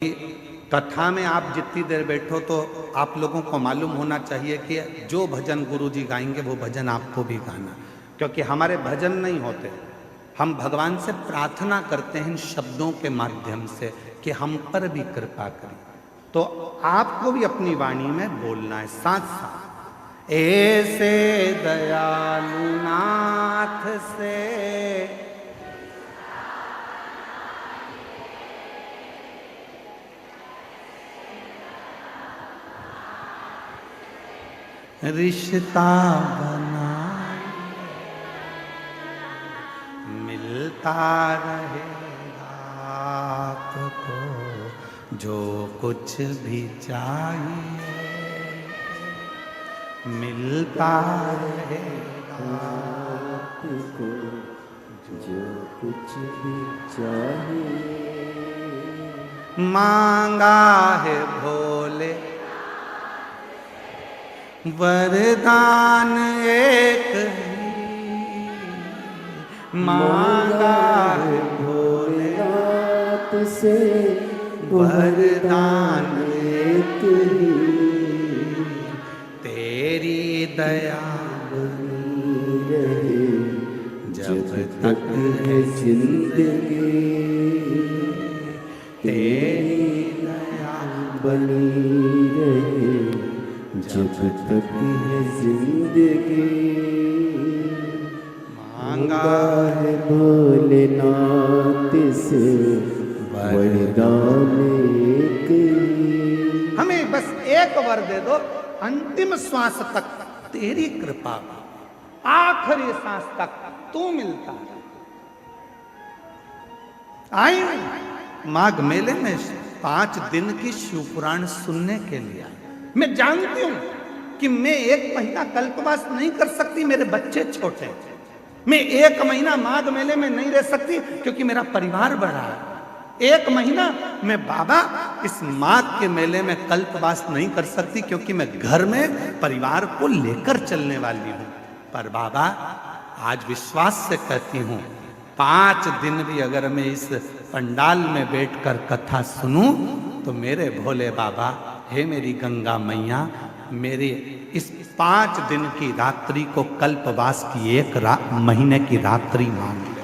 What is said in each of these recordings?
कथा में आप जितनी देर बैठो तो आप लोगों को मालूम होना चाहिए कि जो भजन गुरु जी गाएंगे वो भजन आपको भी गाना, क्योंकि हमारे भजन नहीं होते। हम भगवान से प्रार्थना करते हैं इन शब्दों के माध्यम से कि हम पर भी कृपा करें। तो आपको भी अपनी वाणी में बोलना है साथ साथ, ऐसे दयालु नाथ से रिश्ता बनाए, मिलता रहेगा आपको जो कुछ भी चाहिए, मिलता रहेगा आपको जो कुछ भी चाहिए। मांगा है भोले वरदान एक ही, मांगा है भोलेनाथ से वरदान एक ही। तेरी दया बनी रहे जब तक है जिंदगी, तेरी दया बनी रहे जब तक है जिंदगी। मांगा है भोलेनाथ से वरदान एक ही। हमें बस एक वर दे दो, अंतिम श्वास तक तेरी कृपा, आखिरी सांस तक तू मिलता है। आई माघ मेले में 5 दिन की शिवपुराण सुनने के लिए आई। मैं जानती हूं कि मैं 1 महीना कल्पवास नहीं कर सकती, मेरे बच्चे छोटे हैं। मैं 1 महीना माघ मेले में नहीं रह सकती क्योंकि मेरा परिवार बड़ा है। 1 महीना मैं बाबा इस माघ के मेले में कल्पवास नहीं कर सकती क्योंकि मैं घर में परिवार को लेकर चलने वाली हूं। पर बाबा आज विश्वास से कहती हूं, 5 दिन भी अगर मैं इस पंडाल में बैठकर कथा सुनूं तो मेरे भोले बाबा, हे मेरी गंगा मैया, मेरे इस 5 दिन की रात्रि को कल्पवास की 1 महीने की रात्रि मान ले,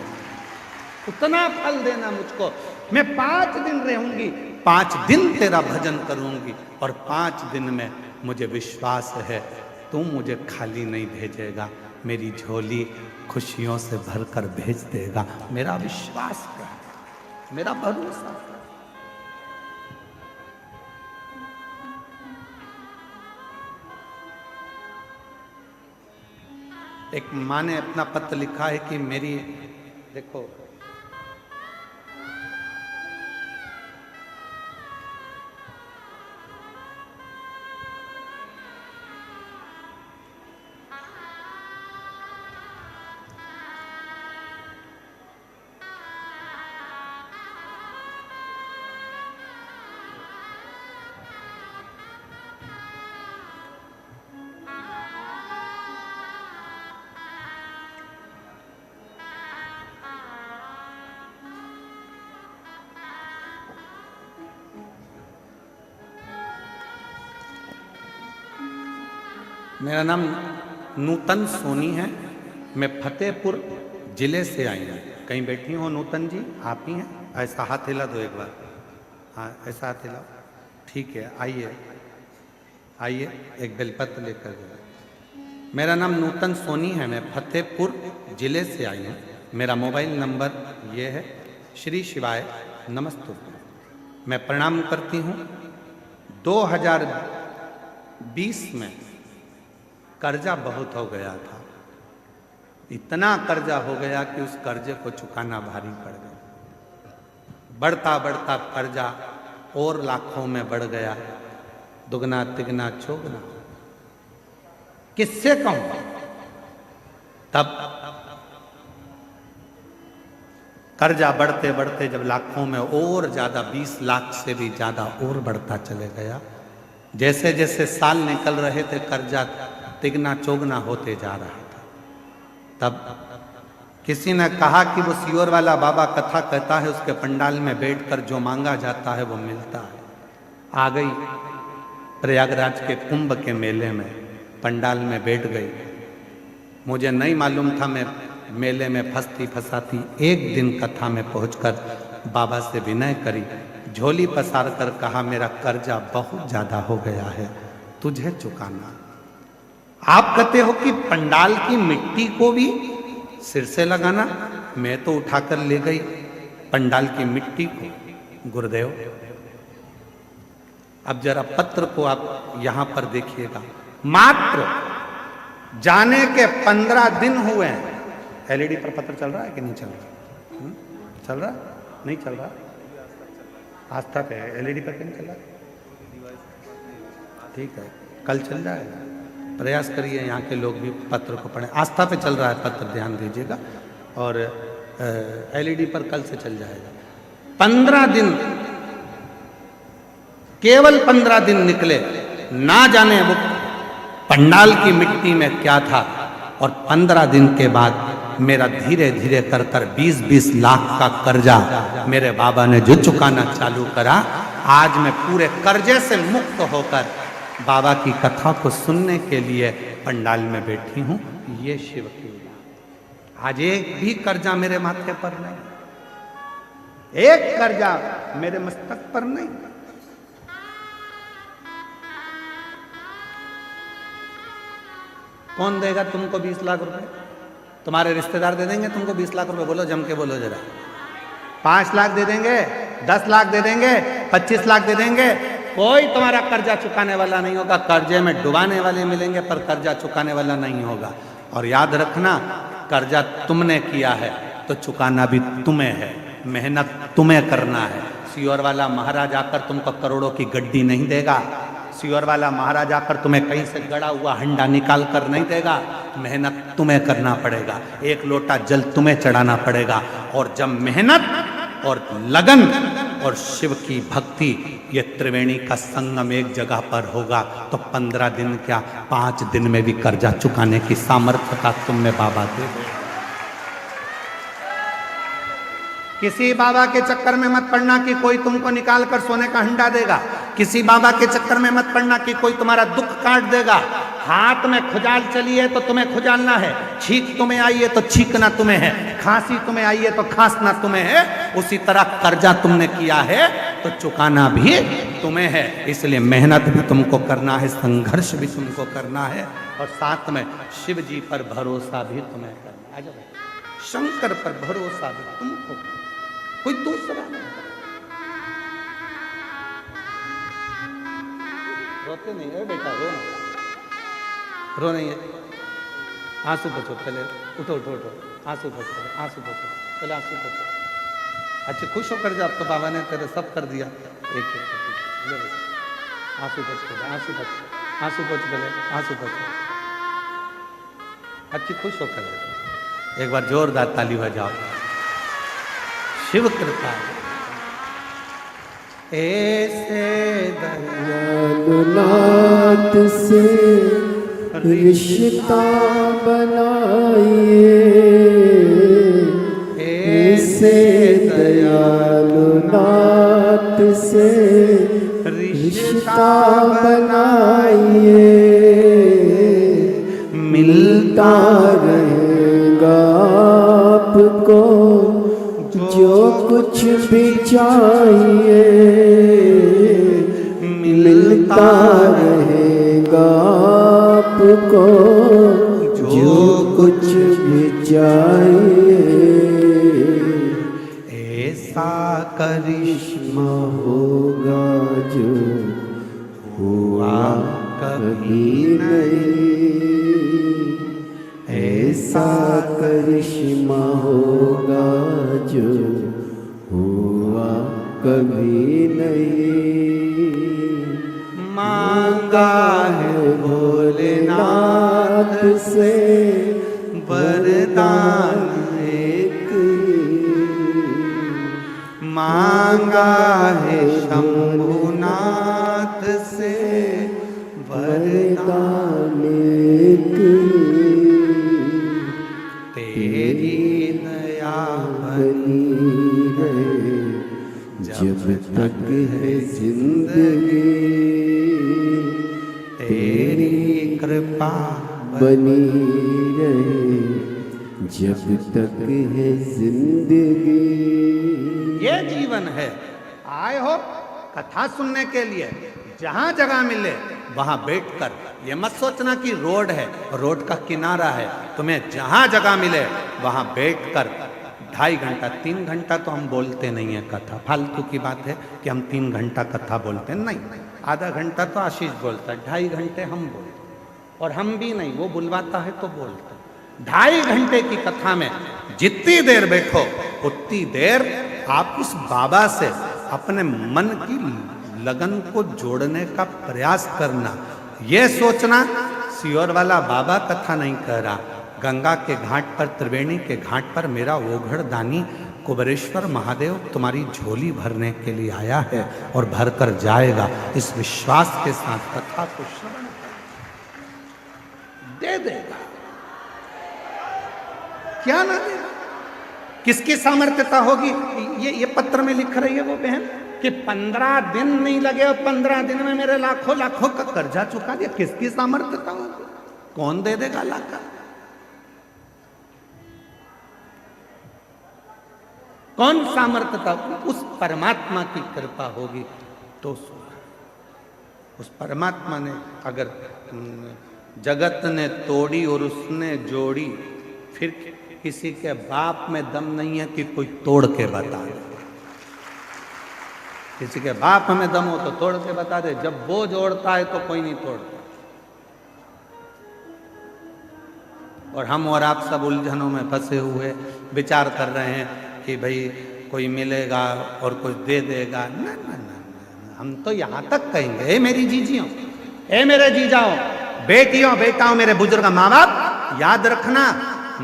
उतना फल देना मुझको। मैं 5 दिन रहूंगी, 5 दिन तेरा भजन करूंगी और 5 दिन में मुझे विश्वास है तू मुझे खाली नहीं भेजेगा, मेरी झोली खुशियों से भरकर भेज देगा। मेरा विश्वास है, मेरा भरोसा है। एक माँ ने अपना पत्र लिखा है कि मेरी, देखो मेरा नाम नूतन सोनी है, मैं फतेहपुर जिले से आई हूँ। कहीं बैठी हो नूतन जी, आप ही हैं? ऐसा हाथ हिला दो एक बार, हाँ ऐसा हाथ हिलाओ, ठीक है। आइए आइए, एक बेलपत्र लेकर जाओ। मेरा नाम नूतन सोनी है, मैं फतेहपुर जिले से आई हूँ। मेरा मोबाइल नंबर ये है। श्री शिवाय नमस्तु। मैं प्रणाम करती हूँ। 2020 में कर्जा बहुत हो गया था, इतना कर्जा हो गया कि उस कर्जे को चुकाना भारी पड़ गया। बढ़ता बढ़ता कर्जा और लाखों में बढ़ गया, दुगना तिगना चौगना, किससे कहूं। तब कर्जा बढ़ते बढ़ते जब लाखों में और ज्यादा, 20 लाख से भी ज्यादा और बढ़ता चले गया। जैसे जैसे साल निकल रहे थे कर्जा तिगना चौगना होते जा रहा था। तब किसी ने कहा कि वो सियोर वाला बाबा कथा कहता है उसके पंडाल में बैठकर जो मांगा जाता है वो मिलता है। आ गई प्रयागराज के कुंभ के मेले में, पंडाल में बैठ गई। मुझे नहीं मालूम था, मैं मेले में फंसती फंसाती एक दिन कथा में पहुंचकर बाबा से विनय करी, झोली पसार कर कहा मेरा कर्जा बहुत ज्यादा हो गया है, तुझे चुकाना। आप कहते हो कि पंडाल की मिट्टी को भी सिर से लगाना, मैं तो उठाकर ले गई पंडाल की मिट्टी को। गुरुदेव, अब जरा पत्र को आप यहां पर देखिएगा, मात्र जाने के 15 दिन हुए हैं। एलईडी पर पत्र चल रहा है कि नहीं चल रहा? चल रहा? नहीं चल रहा? आस्था पे है, एलईडी पर क्यों नहीं चल रहा? ठीक है, कल चल जाएगा। प्रयास करिए यहाँ के लोग भी पत्र को पढ़ें। आस्था पे चल रहा है पत्र, ध्यान दीजिएगा, और एलईडी पर कल से चल जाएगा। 15 दिन, केवल 15 दिन निकले, ना जाने वो पंडाल की मिट्टी में क्या था। और 15 दिन के बाद मेरा धीरे धीरे कर कर 20-20 लाख का कर्जा मेरे बाबा ने जो चुकाना चालू करा, आज मैं पूरे कर्जे से मुक्त होकर बाबा की कथा को सुनने के लिए पंडाल में बैठी हूं। ये शिव की लीला। आज एक भी कर्जा मेरे माथे पर नहीं, एक कर्जा मेरे मस्तक पर नहीं। कौन देगा तुमको 20 लाख रुपए? तुम्हारे रिश्तेदार दे देंगे तुमको 20 लाख रुपए? बोलो, जम के बोलो जरा। 5 लाख दे देंगे, 10 लाख दे देंगे, 25 लाख दे देंगे, कोई तुम्हारा कर्जा चुकाने वाला नहीं होगा। कर्जे में डुबाने वाले मिलेंगे पर कर्जा चुकाने वाला नहीं होगा। और याद रखना, कर्जा तुमने किया है तो चुकाना भी तुम्हें है, मेहनत तुम्हें करना है। सियोर वाला महाराज आकर तुमको करोड़ों की गड्डी नहीं देगा, सियोर वाला महाराज आकर तुम्हें कहीं से गड़ा हुआ हंडा निकाल कर नहीं देगा। मेहनत तुम्हें करना पड़ेगा, एक लोटा जल तुम्हें चढ़ाना पड़ेगा। और जब मेहनत और लगन और शिव की भक्ति, ये त्रिवेणी का संगम एक जगह पर होगा तो 15 दिन क्या 5 दिन में भी कर्जा चुकाने की सामर्थ्यता तुम में बाबा दे। किसी बाबा के चक्कर में मत पड़ना कि कोई तुमको निकाल कर सोने का हंडा देगा। किसी बाबा के चक्कर में मत पड़ना कि कोई तुम्हारा दुख काट देगा। हाथ में खुजाल चली है तो तुम्हें खुजालना है, छींक तुम्हें आई है तो छींकना तुम्हें है, खांसी तुम्हें आई है तो खांसना तुम्हें है। उसी तरह कर्जा तुमने किया है तो चुकाना भी तुम्हें है। इसलिए मेहनत भी तुमको करना है, संघर्ष भी तुमको करना है, और साथ में शिव जी पर भरोसा भी तुम्हें करना है। शंकर पर भरोसा भी तुमको, कोई दूसरा नहीं। रोते नहीं है बेटा, रो नहीं है। आंसू बचो पहले, उठो उठो उठो, आंसू बचो, आंसू बचो पहले, आंसू बचो। अच्छा खुश होकर जा, अब तो बाबा ने तेरे सब कर दिया। एक आंसू बच, आंसू बच, आंसू बच पहले, आंसू बचो। अच्छी खुश होकर एक बार जोरदार ताली बजाओ। शिव कृपा ऐसे दयालुनाथ से रिश्ता बनाइए, ऐसे दयालुनाथ से रिश्ता बनाइए, मिलता रहेगा आपको जो कुछ भी चाहिए, मिलता रहेगा आपको जो कुछ भी चाहिए। ऐसा करिश्मा होगा जो हुआ कभी नहीं, ऐसा करिश्मा होगा जो हुआ कभी नहीं। मांगा है भोलेनाथ से वरदान एक, मांगा है शंभुनाथ से वरदान एक, तेरी जिंदगी तेरी कृपा बनी रहे जब तक है जिंदगी। ये जीवन है। आए हो कथा सुनने के लिए, जहां जगह मिले वहां बैठकर, ये मत सोचना कि रोड है, रोड का किनारा है, तुम्हें जहां जगह मिले वहां बैठकर 2.5 घंटा 3 घंटा तो हम बोलते नहीं है कथा, फालतू की बात है कि हम 3 घंटा कथा बोलते नहीं, आधा घंटा तो आशीष बोलता है, 2.5 घंटे हम बोलते, और हम भी नहीं, वो बुलवाता है तो बोलते। 2.5 घंटे की कथा में जितनी देर बैठो उतनी देर आप उस बाबा से अपने मन की लगन को जोड़ने का प्रयास करना। ये सोचना सियोर वाला बाबा कथा नहीं कह रहा, गंगा के घाट पर, त्रिवेणी के घाट पर मेरा ओघड़ दानी कुबेरेश्वर महादेव तुम्हारी झोली भरने के लिए आया है और भर कर जाएगा। इस विश्वास के साथ कथा को श्रवण दे देगा, क्या ना देगा। किसकी सामर्थ्यता होगी? ये पत्र में लिख रही है वो बहन कि 15 दिन नहीं लगे और 15 दिन में मेरे लाखों लाखों का कर्जा चुका दिया। किसकी सामर्थ्यता होगी? कौन दे देगा लाखा? कौन सामर्थ्यता? उस परमात्मा की कृपा होगी तो उस परमात्मा ने अगर जगत ने तोड़ी और उसने जोड़ी, फिर किसी के बाप में दम नहीं है कि कोई तोड़ के बता दे। किसी के बाप में दम हो तो तोड़ के बता दे, जब वो जोड़ता है तो कोई नहीं तोड़ता। और हम और आप सब उलझनों में फंसे हुए विचार कर रहे हैं कि भाई कोई मिलेगा और कुछ दे देगा। ना ना ना, हम तो यहां तक कहेंगे, ए मेरी जीजियों, ए मेरे जीजाओं, बेटियों, बेटाओं, मेरे बुजुर्ग माँ बाप, याद रखना,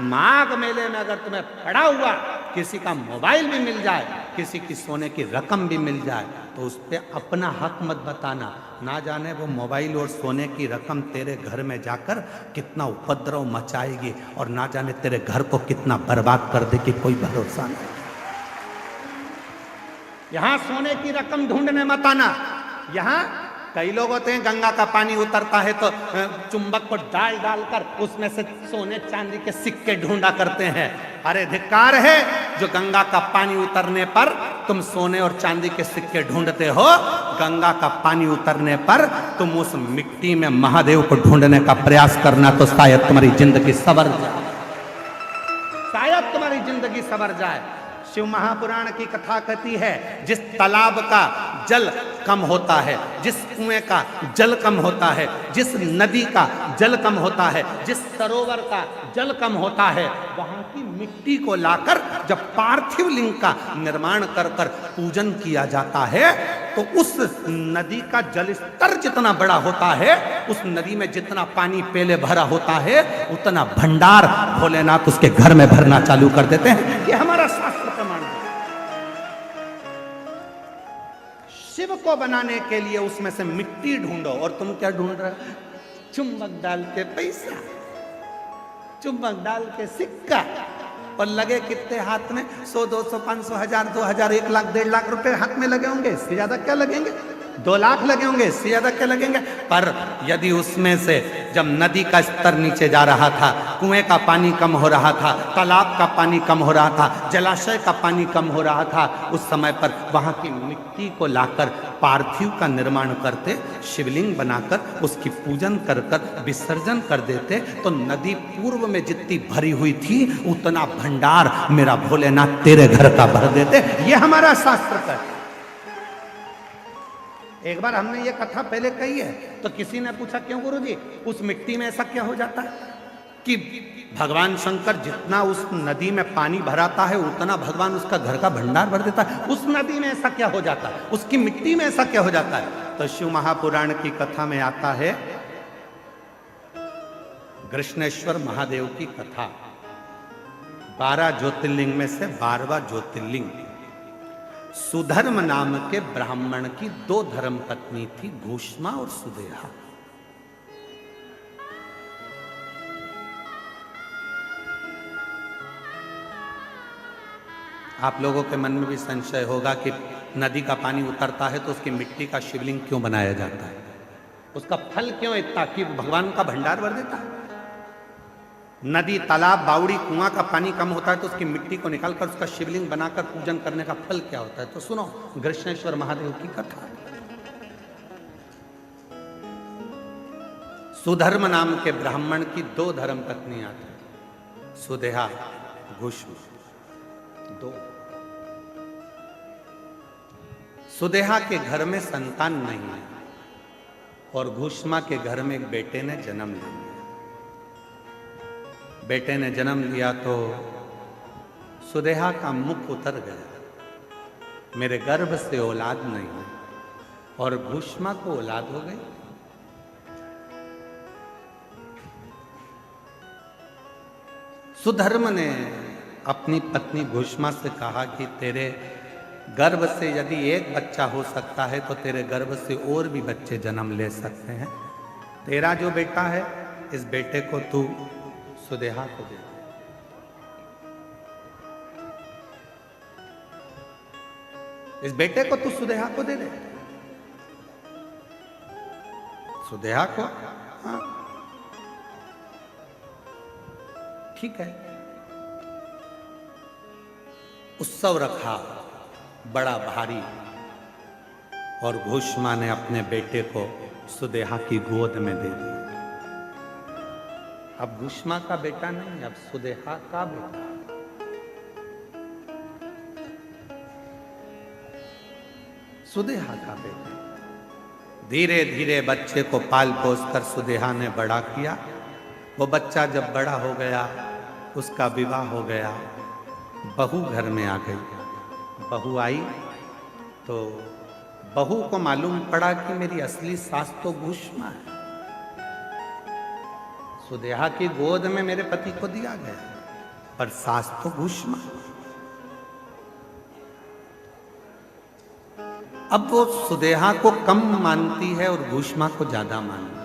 माघ मेले में अगर तुम्हें पड़ा हुआ किसी का मोबाइल भी मिल जाए, किसी की सोने की रकम भी मिल जाए, तो उस पर अपना हक मत बताना। ना जाने वो मोबाइल और सोने की रकम तेरे घर में जाकर कितना उपद्रव मचाएगी और ना जाने तेरे घर को कितना बर्बाद कर देगी, कोई भरोसा नहीं। यहां सोने की रकम ढूंढने मत आना। यहां कई लोग होते हैं, गंगा का पानी उतरता है तो चुंबक को डाल डालकर उसमें से सोने चांदी के सिक्के ढूंढा करते हैं। अरे धिक्कार है जो गंगा का पानी उतरने पर तुम सोने और चांदी के सिक्के ढूंढते हो। गंगा का पानी उतरने पर तुम उस मिट्टी में महादेव को ढूंढने का प्रयास करना, तो शायद तुम्हारी जिंदगी संवर जाए, शायद तुम्हारी जिंदगी संवर जाए। शिव महापुराण की कथा कहती है, जिस तालाब का जल कम होता है, जिस कुएं का जल कम होता है, जिस नदी का जल कम होता है, जिस सरोवर का जल कम होता है, वहां की मिट्टी को लाकर जब पार्थिव लिंग का निर्माण कर कर पूजन किया जाता है, तो उस नदी का जल स्तर जितना बड़ा होता है, उस नदी में जितना पानी पहले भरा होता है, उतना भंडार भोलेनाथ उसके घर में भरना चालू कर देते हैं। ये हमारा शास्त्र प्रमाण है। शिव को बनाने के लिए उसमें से मिट्टी ढूंढो, और तुम क्या ढूंढ रहे हो? चुंबक डाल के पैसा, चुंबक डाल के सिक्का, और लगे कितने हाथ में? 100, 200, 500, 1000, 2000, 1 लाख, 1.5 लाख रुपए हाथ में लगे होंगे। इससे ज्यादा क्या लगेंगे? 2 लाख लगे होंगे, इससे ज्यादा क्या लगेंगे? पर यदि उसमें से जब नदी का स्तर नीचे जा रहा था, कुएं का पानी कम हो रहा था, तालाब का पानी कम हो रहा था, जलाशय का पानी कम हो रहा था, उस समय पर वहां की मिट्टी को लाकर पार्थिव का निर्माण करते, शिवलिंग बनाकर उसकी पूजन कर कर विसर्जन कर देते, तो नदी पूर्व में जितनी भरी हुई थी उतना भंडार मेरा भोलेनाथ तेरे घर का भर देते। ये हमारा शास्त्र का है। एक बार हमने ये कथा पहले कही है, तो किसी ने पूछा, क्यों गुरुजी, उस मिट्टी में ऐसा क्या हो जाता है कि भगवान शंकर जितना उस नदी में पानी भराता है उतना भगवान उसका घर का भंडार भर देता है, उस नदी में ऐसा क्या हो जाता है, उसकी मिट्टी में ऐसा क्या हो जाता है? तो शिव महापुराण की कथा में आता है, कृष्णेश्वर महादेव की कथा, 12 ज्योतिर्लिंग में से 12वां ज्योतिर्लिंग। सुधर्म नाम के ब्राह्मण की 2 धर्म पत्नी थी, घूष्मा और सुदेहा। आप लोगों के मन में भी संशय होगा कि नदी का पानी उतरता है तो उसकी मिट्टी का शिवलिंग क्यों बनाया जाता है, उसका फल क्यों इतना कि भगवान का भंडार भर देता है। नदी, तालाब, बावड़ी, कुआं का पानी कम होता है तो उसकी मिट्टी को निकालकर उसका शिवलिंग बनाकर पूजन करने का फल क्या होता है। तो सुनो कृष्णेश्वर महादेव की कथा। सुधर्म नाम के ब्राह्मण की 2 धर्म पत्नियां थी, सुदेहा, घुष्म, 2। सुदेहा के घर में संतान नहीं है और घुष्मा के घर में एक बेटे ने जन्म लिया। बेटे ने जन्म लिया तो सुदेहा का मुख उतर गया, मेरे गर्भ से औलाद नहीं है, और घुष्मा को औलाद हो गई। सुधर्म ने अपनी पत्नी घुष्मा से कहा कि तेरे गर्भ से यदि एक बच्चा हो सकता है तो तेरे गर्भ से और भी बच्चे जन्म ले सकते हैं। तेरा जो बेटा है इस बेटे को तू सुदेहा को दे। इस बेटे को तू सुदेहा को दे दे। सुदेहा को, हाँ ठीक है। उत्सव रखा बड़ा भारी और घुष्मा ने अपने बेटे को सुदेहा की गोद में दे दिया। अब घुष्मा का बेटा नहीं, अब सुदेहा का बेटा। सुदेहा का बेटा। धीरे धीरे बच्चे को पाल पोस कर सुदेहा ने बड़ा किया। वो बच्चा जब बड़ा हो गया, उसका विवाह हो गया, बहू घर में आ गई। बहू आई तो बहू को मालूम पड़ा कि मेरी असली सास तो घुष्मा है। सुदेहा की गोद में मेरे पति को दिया गया, पर सास तो घुष्मा। अब वो सुदेहा को कम मानती है और घुष्मा को ज्यादा मानती है।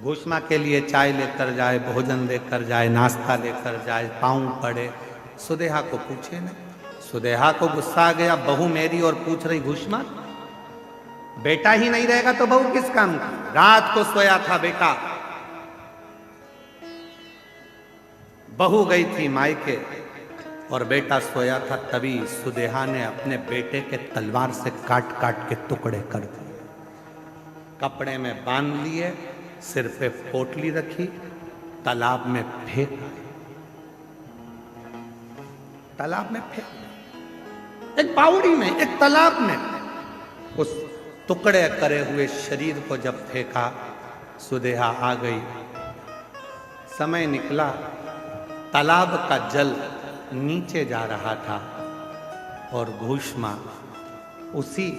घुष्मा के लिए चाय लेकर जाए, भोजन लेकर जाए, नाश्ता लेकर जाए, पाँव पड़े, सुदेहा को पूछे नहीं। सुदेहा को गुस्सा आ गया, बहू मेरी और पूछ रही घुष्मा। बेटा ही नहीं रहेगा तो बहू किस काम की। रात को सोया था बेटा, बहू गई थी मायके और बेटा सोया था। तभी सुदेहा ने अपने बेटे के तलवार से काट काट के टुकड़े कर दिए, कपड़े में बांध लिए, सिर पे पोटली रखी, तालाब में फेंक। तालाब में फेंक, एक बावड़ी में, एक तालाब में। उस टुकड़े करे हुए शरीर को जब फेंका, सुदेहा आ गई। समय निकला, तालाब का जल नीचे जा रहा था और घुष्मा उसी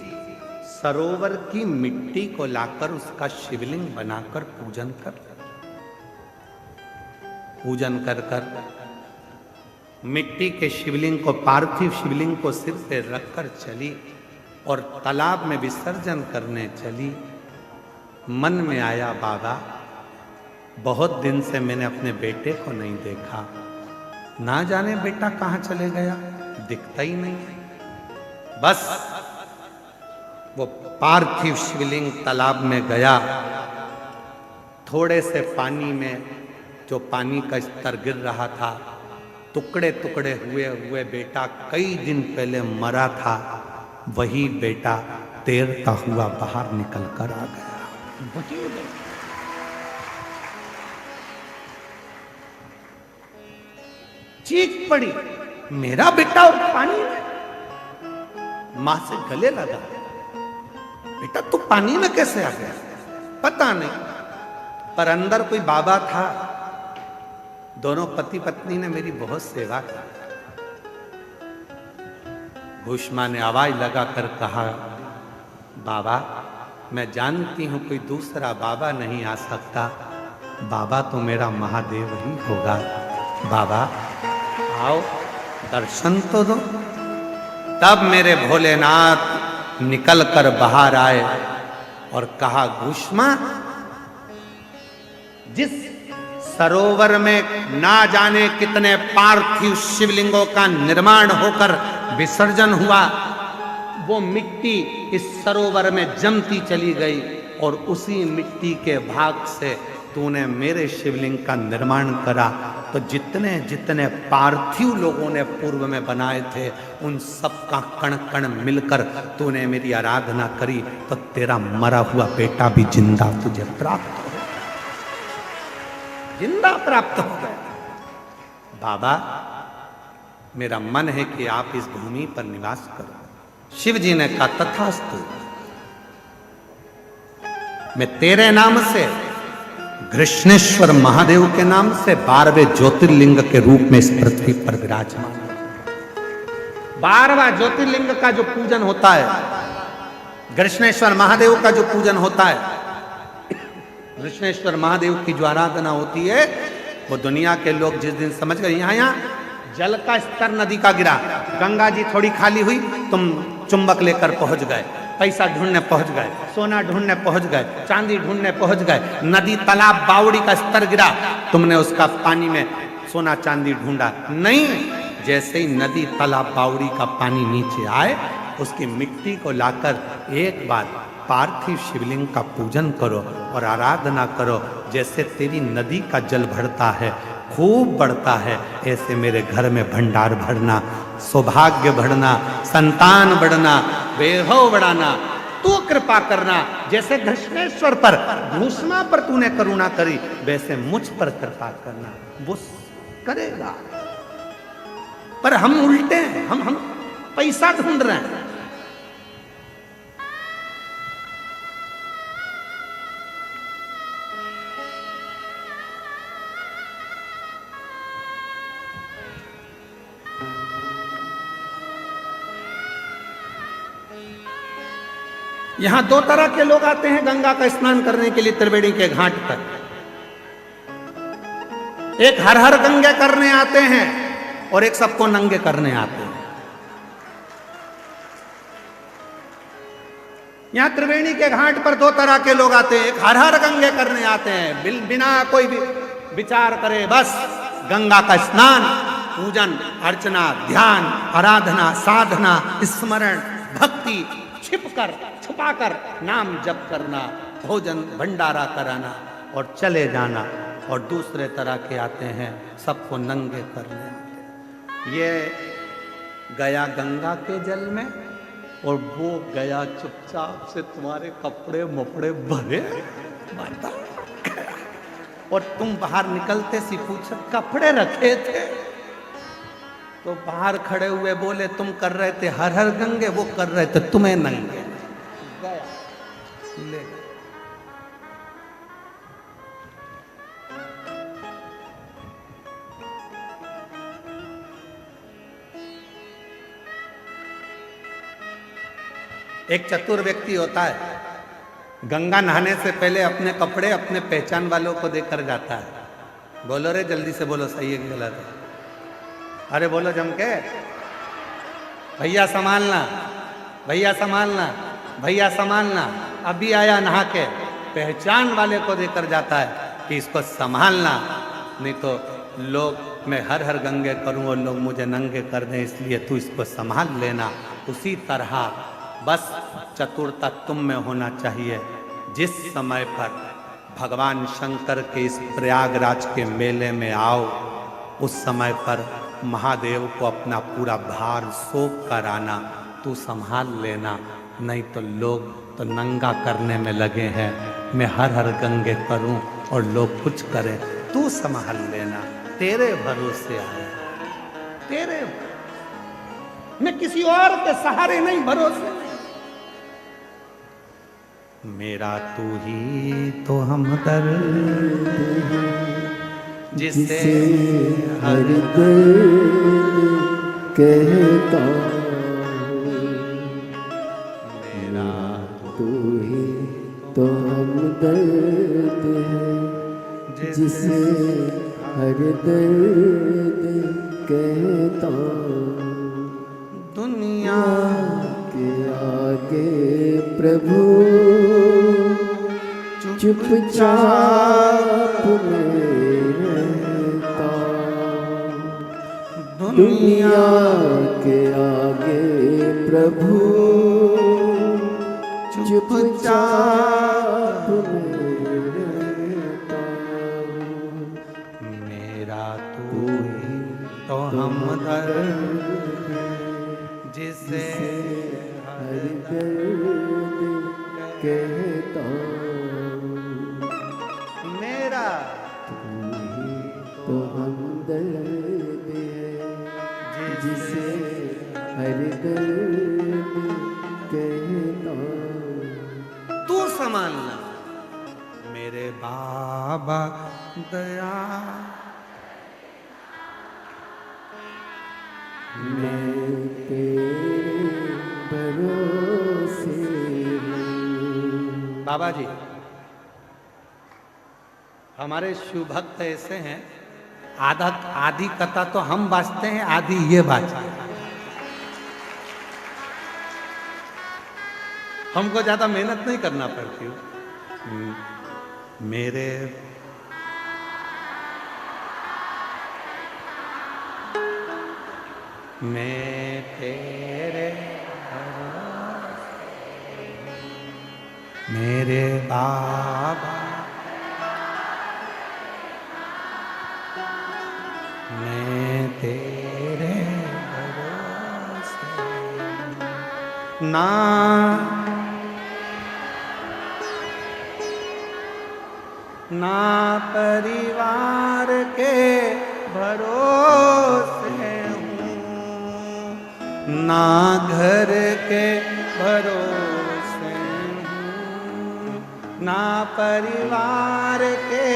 सरोवर की मिट्टी को लाकर उसका शिवलिंग बनाकर पूजन कर कर मिट्टी के शिवलिंग को, पार्थिव शिवलिंग को सिर पे रखकर चली और तालाब में विसर्जन करने चली। मन में आया, बाबा बहुत दिन से मैंने अपने बेटे को नहीं देखा, ना जाने बेटा कहाँ चले गया, दिखता ही नहीं है। बस वो पार्थिव शिवलिंग तालाब में गया। थोड़े से पानी में, जो पानी का स्तर गिर रहा था, टुकड़े टुकड़े हुए बेटा कई दिन पहले मरा था, वही बेटा तैरता हुआ बाहर निकल कर आ गया। चीख पड़ी, मेरा बेटा और पानी में। मां से गले लगा, बेटा तू पानी में कैसे आ गया? पता नहीं, पर अंदर कोई बाबा था। दोनों पति पत्नी ने मेरी बहुत सेवा की। घुष्मा ने आवाज लगाकर कहा, बाबा मैं जानती हूं कोई दूसरा बाबा नहीं आ सकता, बाबा तो मेरा महादेव ही होगा। बाबा आओ दर्शन तो दो। तब मेरे भोलेनाथ निकल कर बाहर आए और कहा, घुष्मा जिस सरोवर में ना जाने कितने पार्थिव शिवलिंगों का निर्माण होकर विसर्जन हुआ। वो मिट्टी इस सरोवर में जमती चली गई और उसी मिट्टी के भाग से तूने मेरे शिवलिंग का निर्माण करा। तो जितने जितने पार्थिव लोगों ने पूर्व में बनाए थे उन सब का कण कण मिलकर तूने मेरी आराधना करी, तो तेरा मरा हुआ बेटा भी जिंदा तुझे प्राप्त हो, जिंदा प्राप्त हो गया। बाबा, मेरा मन है कि आप इस भूमि पर निवास करो। शिव जी ने कहा तथास्तु, मैं तेरे नाम से, कृष्णेश्वर महादेव के नाम से 12वें ज्योतिर्लिंग के रूप में इस पृथ्वी पर विराजमान। 12वां ज्योतिर्लिंग का जो पूजन होता है, कृष्णेश्वर महादेव का जो पूजन होता है, कृष्णेश्वर महादेव की जो आराधना होती है, वो दुनिया के लोग जिस दिन समझ गए यहाँ जल का स्तर नदी का गिरा, गंगा जी थोड़ी खाली हुई, तुम चुंबक लेकर पहुंच गए, पैसा ढूंढने पहुंच गए, सोना ढूंढने पहुंच गए, चांदी ढूंढने पहुंच गए, नदी तालाब बावड़ी का स्तर गिरा, तुमने उसका पानी में सोना चांदी ढूंढा नहीं। जैसे ही नदी तालाब बावड़ी का पानी नीचे आए, उसकी मिट्टी को लाकर एक बार पार्थिव शिवलिंग का पूजन करो और आराधना करो। जैसे तेरी नदी का जल बढ़ता है, खूब बढ़ता है, ऐसे मेरे घर में भंडार भरना, सौभाग्य बढ़ना, संतान बढ़ना, वैभव बढ़ाना, तू कृपा करना। जैसे कृष्णेश्वर पर, भूषणा पर तूने करुणा करी, वैसे मुझ पर कृपा करना। वो करेगा, पर हम उल्टे हैं, हम पैसा ढूंढ रहे हैं। यहां 2 तरह के लोग आते हैं गंगा का स्नान करने के लिए त्रिवेणी के घाट पर। एक हर हर गंगे करने आते हैं और एक सबको नंगे करने आते हैं। यहां त्रिवेणी के घाट पर 2 तरह के लोग आते हैं। एक हर हर गंगे करने आते हैं, बिना कोई भी विचार करे, बस गंगा का स्नान, पूजन अर्चना, ध्यान, आराधना, साधना, स्मरण, भक्ति, छिपकर छुपाकर नाम जप करना, भोजन भंडारा कराना और चले जाना। और दूसरे तरह के आते हैं सबको नंगे करने। ये गया गंगा के जल में और वो गया चुपचाप से तुम्हारे कपड़े मपड़े भरे और तुम बाहर निकलते सी पूछा कपड़े रखे थे, तो बाहर खड़े हुए बोले तुम कर रहे थे हर हर गंगे, वो कर रहे थे तुम्हें नंगे। गया ले। एक चतुर व्यक्ति होता है, गंगा नहाने से पहले अपने कपड़े अपने पहचान वालों को देकर जाता है। बोलो रे जल्दी से बोलो, सही है कि गलत है? अरे बोलो जम के, भैया संभालना, भैया संभालना, भैया संभालना। अभी आया नहा के, पहचान वाले को देकर जाता है कि इसको संभालना, नहीं तो लोग मैं हर हर गंगे करूं और लोग मुझे नंगे कर दें, इसलिए तू इसको संभाल लेना। उसी तरह बस चतुरता तुम में होना चाहिए। जिस समय पर भगवान शंकर के इस प्रयागराज के मेले में आओ, उस समय पर महादेव को अपना पूरा भार सौंप कर आना, तू संभाल लेना। नहीं तो लोग तो नंगा करने में लगे हैं, मैं हर हर गंगे करूं और लोग कुछ करें, तू संभाल लेना। तेरे भरोसे आया, तेरे, मैं किसी और के सहारे नहीं, भरोसे नहीं। मेरा तू ही तो हमदर्द जिसे हर दर्द कहता, मेरा तू ही तो हमदर्द है, जिसे हर दर्द कहता। दुनिया के आगे प्रभु चुपचाप में दुनिया के आगे प्रभु चुपचाप रहता हूँ। मेरा तू ही तो हमदर्द जिसे हर दर्द कहता हूँ। मेरा तो हमदर्द है जिसे हर दर्द कहता हूँ। तू संभालना मेरे बाबा दया मैं तेरे भरोसे हूँ। बाबा जी, हमारे शिव भक्त ऐसे हैं, आधी कथा तो हम बाजते हैं, आधी ये बाजते हैं। हमको ज्यादा मेहनत नहीं करना पड़ती। मेरे मैं तेरे मेरे बाबा मैं तेरे भरोसे ना परिवार के भरोसे हूँ, ना घर के भरोसे हूँ, ना परिवार के।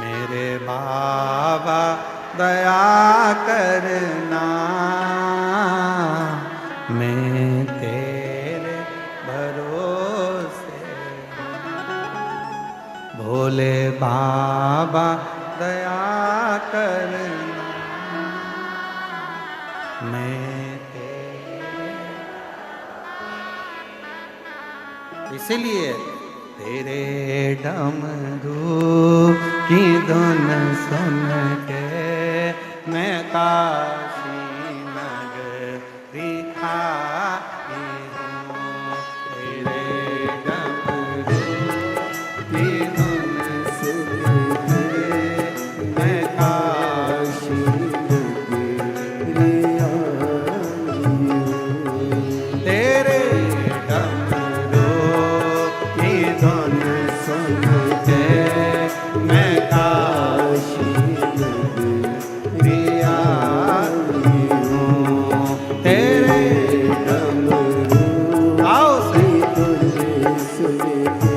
मेरे बाबा दया करना मैं तेरे भरोसे। भोले बाबा दया करना मैं तेरे। इसीलिए तेरे डमरू की धुन सुन के मैं काशी नगरी आई हूँ। तेरे डमरू की धुन सुन के मैं काशी नगरी आई हूँ। तेरे डमरू की धुन सुन के मैं काशी नगरी आई हूँ। तेरे डमरू आओ से धुन सुन के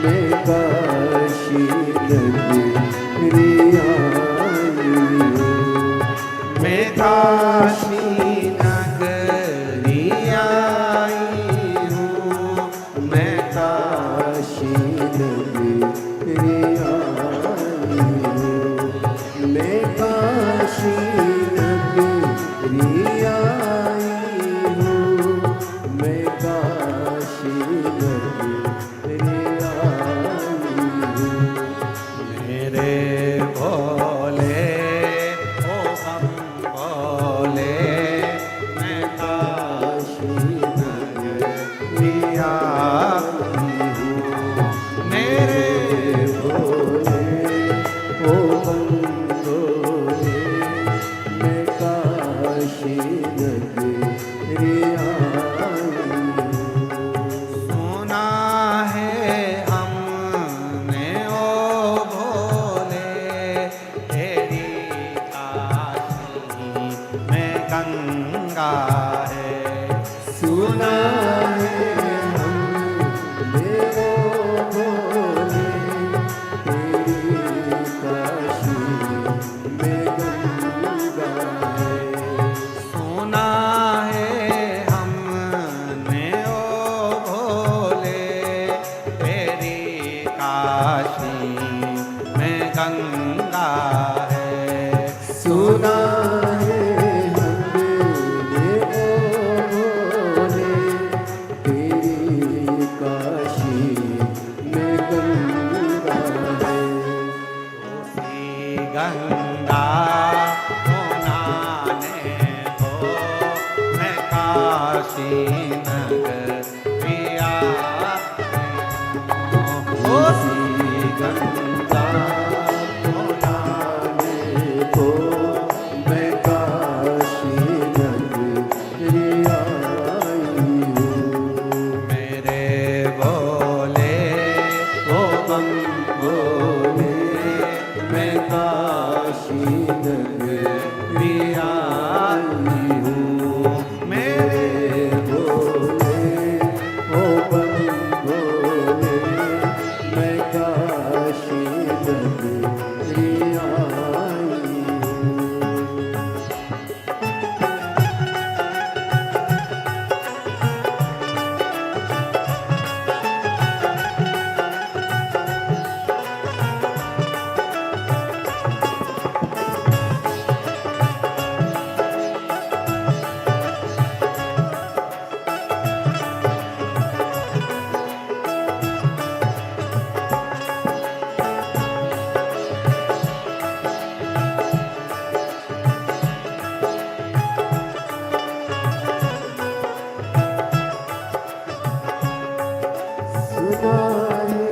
मैं काशी नगरी आई हूँ। मैं काशी नगरी आई हूँ। मैं काशी नगरी आई हूँ। मैं काशी नगरी आई हूँ। मैं काशी नगरी आई हूँ। मेरे भोले ओ हम भोले मैं काशी नगरी आई हूँ। मेरे भोले ओ बंदोले मैं काशी नगरी आई हूँ। सुना है हमने ओ भोले तेरी काशी में गंगा है। सुना है हमने ओ भोले तेरी काशी में गंगा है। सुना है हमने ओ भोले तेरी काशी में गंगा है। सुना है हमने ओ भोले काशी नगरिया ओ सी गंगा को जाने को मैं काशी नगरी आई हूँ। मेरे बोले ओ बम बोले मैं काशी नगरी आई हूँ। मेरे बोले ओ बम बोले मैं काशी नगरी आई हूँ। सुना है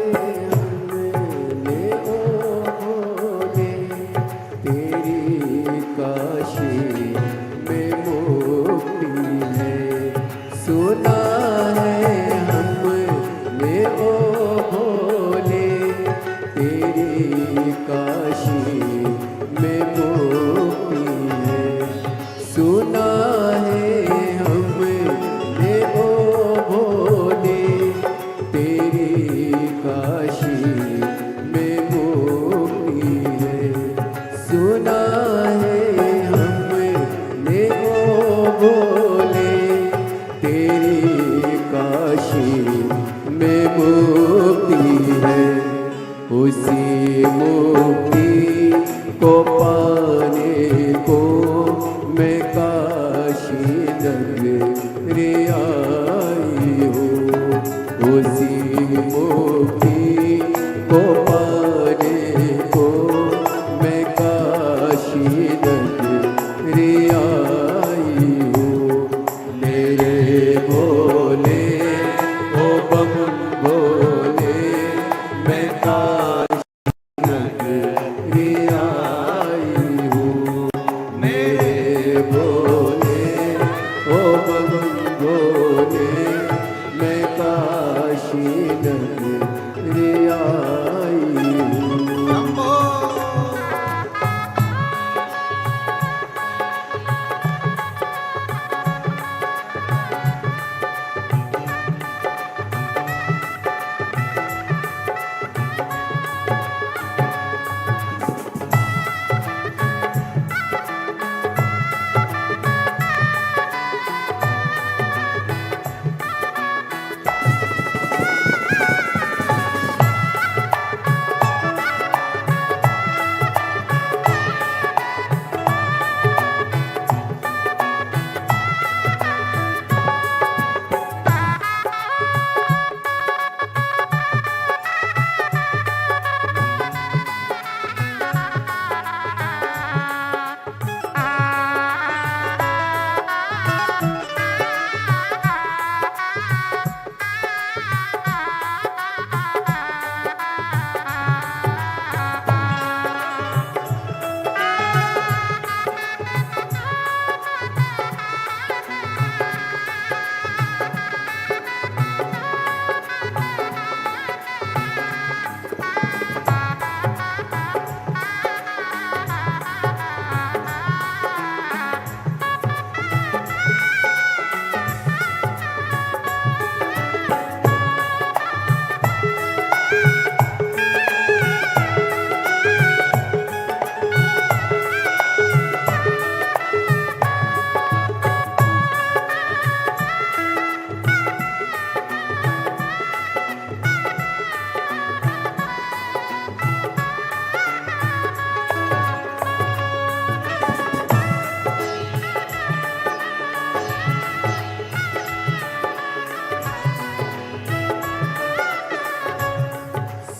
हमने ओ भोले तेरी काशी में मुक्ति है। सुना है हमने ओ भोले तेरी काशी में मुक्ति है। सुना है हमने ओ भोले तेरी काशी में मुक्ति है। सुना है हमने ओ भोले तेरी काशी में मुक्ति है। उसी मुक्ति को पाने को मैं काशी नगरी आई हूँ। उसी मुक्ति को पाने को मैं काशी नगरी आई हूँ। मेरे भोले ओ बम भोले मैं काशी नगरी आई हूँ। मेरे भोले ओ बम भोले मैं काशी नगरी आई हूँ। नमो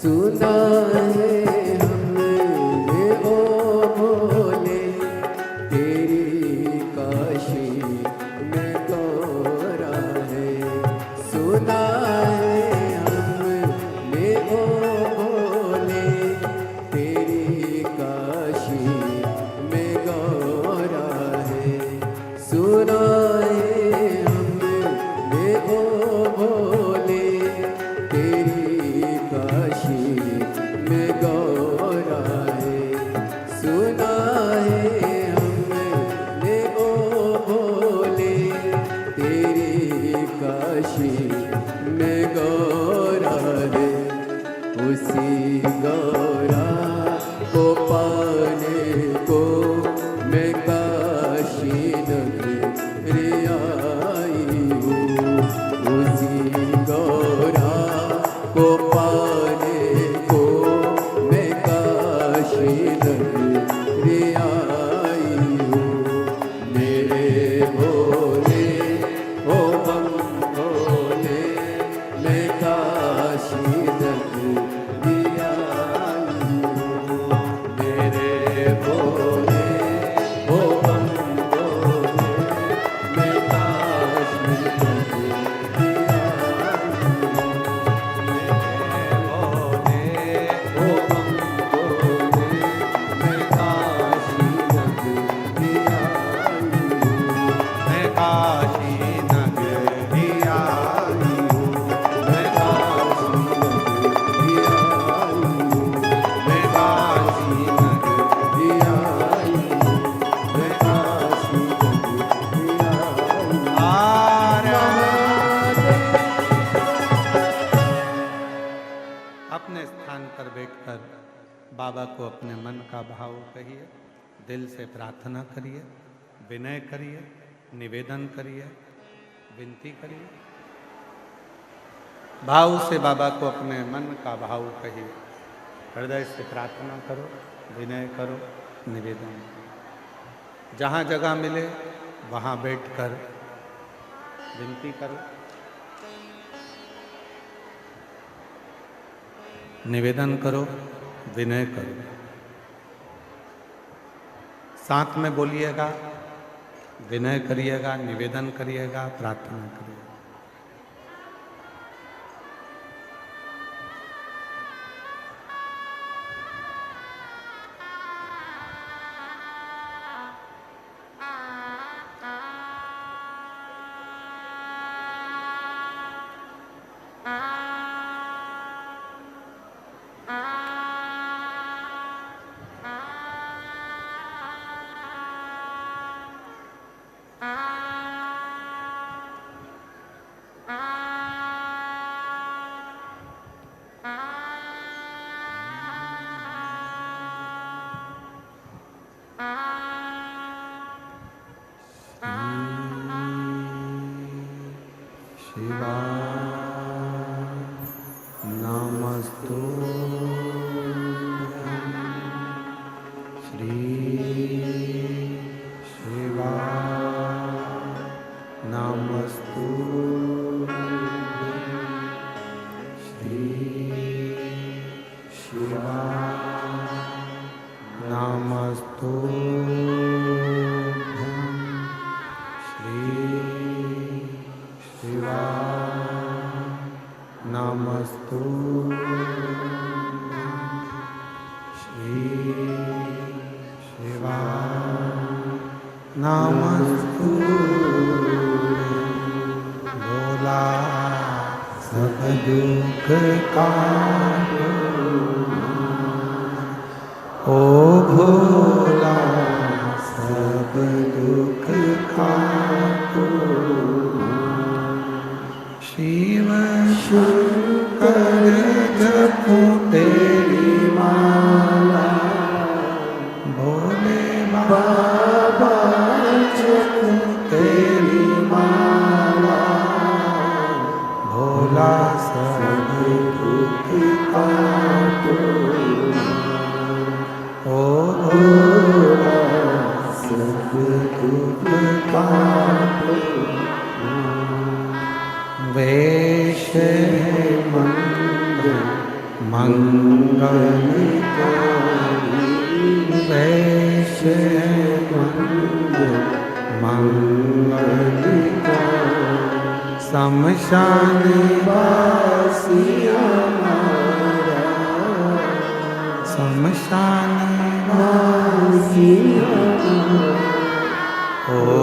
सुना है हमने ओ भोले तेरी काशी में गौरा गौरा को पाने को मैं काशी नगरी आई हूँ। उसी गौरा को पाने को मैं काशी नगरी आई हूँ। मेरे भोले ओ बम भोले मैं काशी नगरी आई हूँ। मेरे भोले ओ बम भोले मैं काशी नगरी आई हूँ। अपने स्थान पर बैठकर बाबा को अपने मन का भाव कहिए, दिल से प्रार्थना करिए, विनय करिए, निवेदन करिए, विनती करिए। भाव से बाबा को अपने मन का भाव कहिए, हृदय से प्रार्थना करो, विनय करो, निवेदन करो। जहाँ जगह मिले वहाँ बैठकर विनती करो, निवेदन करो, विनय करो। साथ में बोलिएगा, विनय करिएगा, निवेदन करिएगा, प्रार्थना करिएगा। ओ